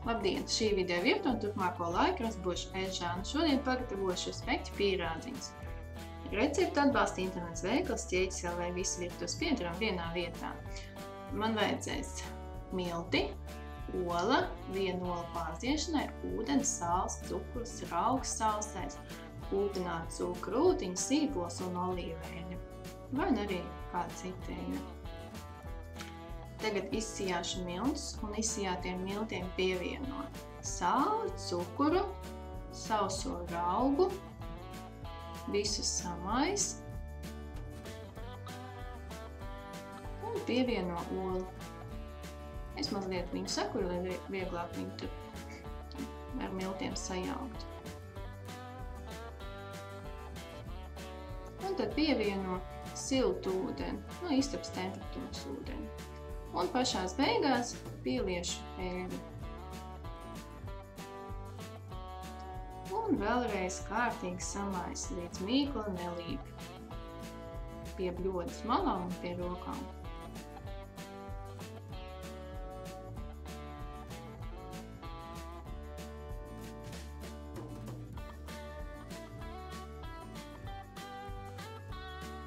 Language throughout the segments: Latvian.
Labdien! Šī video vieta un turpmāko laiku es būšu Elžāna. Šodien pagatavošu speķu pīrādziņus. Receptu atbalsta internets veikals ķēķis LV visi virtuves pieturam vienā vietā. Man vajadzēs milti, ola, 1 ola pārdziešanai, ūdens, sāls, cukurs, raugs salsais, kūpināta cukura rūtiņa, sīpols un olīveļļa. Vai arī kāda citēļa. Tagad izsijāšu miltus un izsijātiem miltiem pievieno sāli, cukuru, sauso raugu, visu samais un pievieno olu. Es mazliet viņu sakuru, lai vieglāk viņu tur ar miltiem sajaukt. Un tad pievieno siltu ūdeni, no istabas temperatūras ūdeni. Un pašās beigās pieliešu eļļu. Un vēlreiz kārtīgi samaisu līdz mīkla nelīp pie bļodas malām un pie rokām.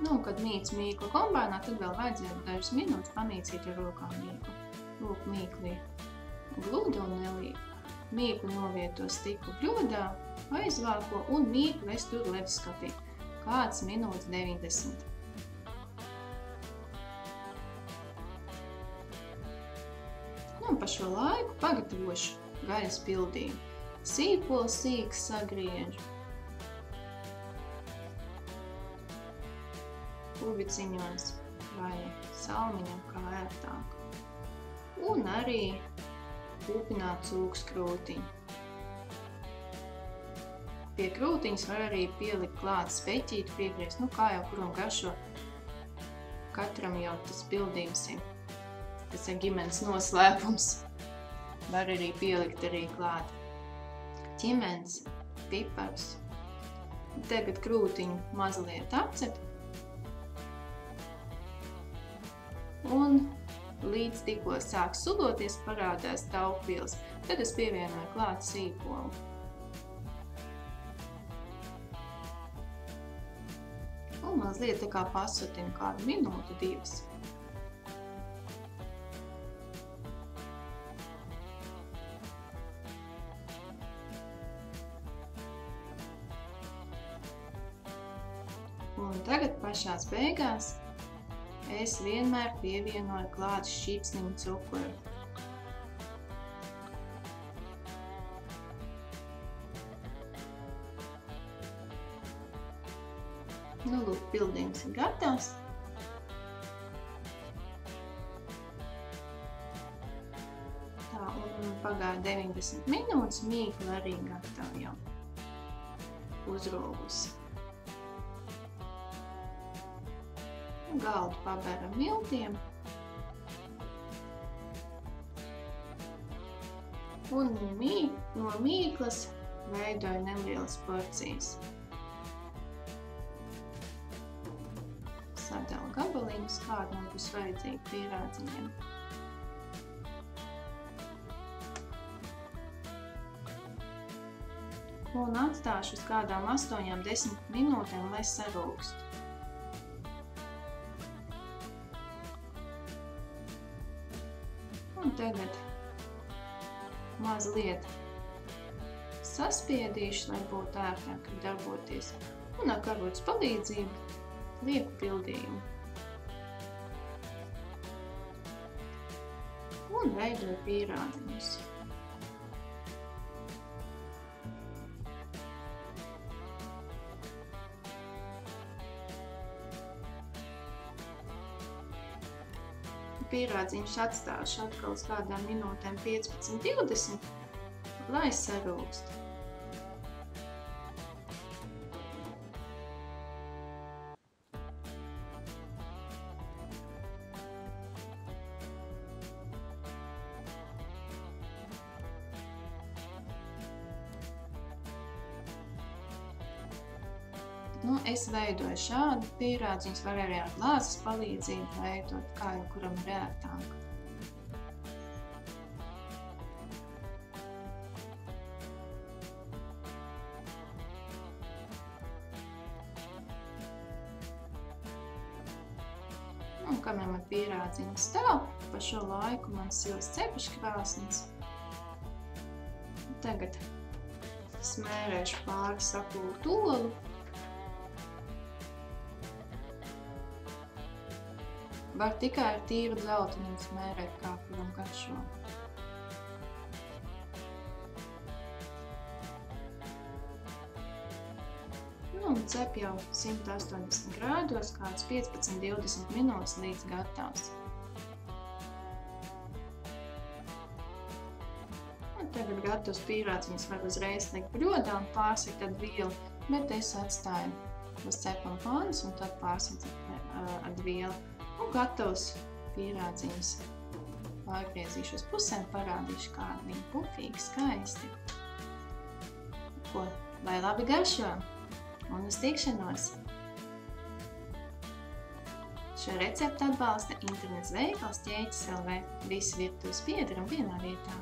Un, kad mīc mīklu kombinā, tad vēl vajadzētu dažas minūtes pamīcīt ar rokām mīklu. Lūk, mīkli gludi un nelīp. Mīklu novieto stikla bļodā, aizvāko un mīklu es turu leduskapī. Kāds minūtes 90. Un pa šo laiku pagatavošu gaļas pildījumu. Sīpolu sīki sagriežu. Kubiciņos vai salmiņam, kā ērtāk. Un arī kūpināt cūkas krūtiņu. Pie krūtiņas var arī pielikt klāt speķīti, piegriezt, kā jau kuram garšo. Katram jau tas pildījums ir. Tas ir ģimenes noslēpums. Var arī pielikt arī klāt ķimens, piparus. Tagad krūtiņu mazliet apcep. Un līdz tikko sāk sudoties, parādās taukvielas. Tad es pievienoju klāt sīpolu. Un mazliet tā kā pasutinu kādu minūtu, 2. Un tagad pašās beigās es vienmēr pievienoju klāt šķipsniņu cukuru. Lūk, pildījums ir gatavs. Tā, un pagāja 90 minūtes, mīkla arī gatava jau uzrūgusi. Galdu paberu miltiem un no mīklas veidoju nelielas porcijas. Sadalu gabaliņus, kādu man būs vajadzīgi pīrādziņiem. Un atstāšu uz kādām 8–10 minūtēm, lai sarūkst. Un tagad mazliet saspiedīšu, lai būtu ērtāk darboties. Un ar karotes palīdzību lieku pildījumu. Un veidoju pīrādziņus. Pīrādziņus atstāšu atkal uz kādām minūtēm 15–20, lai sarūkst. Es veidoju šādu pīrādziņus, var arī ar glāzes palīdzību veidot, kā jau kuram ir ērtāk. un kamēr man pierādziņi stāv, pa šo laiku man sils cepeškrāsnis. Tagad smērēšu pāri sakūtu olu. Var tikai ar tīru dzeltenu smērēt, kā kuram garšo. Un cep jau 180 grādos, kāds 15–20 minūtes līdz gatavs. Un tagad gatavs pīrādziņus var uzreiz likt bļodā un pārsekt ar vielu, bet es atstāju uz cepuma pannas un tad pārsekt ar vielu. Un gatavs pīrādziņus pārgriezīšu uz pusēm, parādīšu, kādi viņi pufīgi, skaisti. Lai labi garšo! Un uz tikšanos! Šo receptu atbalsta internets veikals Ķēķis LV. Visi virtuves piederam vienā vietā.